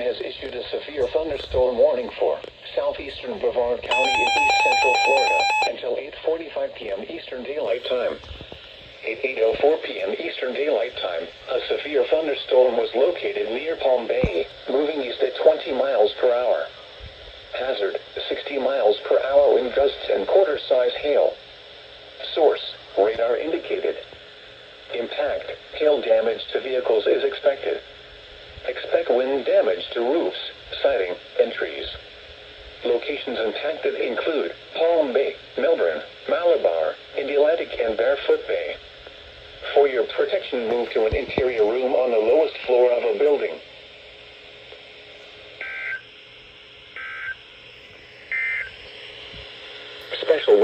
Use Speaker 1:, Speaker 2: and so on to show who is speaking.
Speaker 1: has issued a severe thunderstorm warning for southeastern Brevard County in east central Florida until 8:45 p.m. Eastern Daylight Time. At 8:04 p.m. Eastern Daylight Time, a severe thunderstorm was located near Palm Bay, moving east at 20 miles per hour. Hazard, 60 miles per hour wind gusts and quarter-size hail. Source, radar indicated. Impact, hail damage to vehicles is expected. Expect wind damage to roofs, siding, and trees. Locations impacted include Palm Bay, Melbourne, Malabar, Atlantic and Barefoot Bay. For your protection, move to an interior room on the lowest floor of a building. Special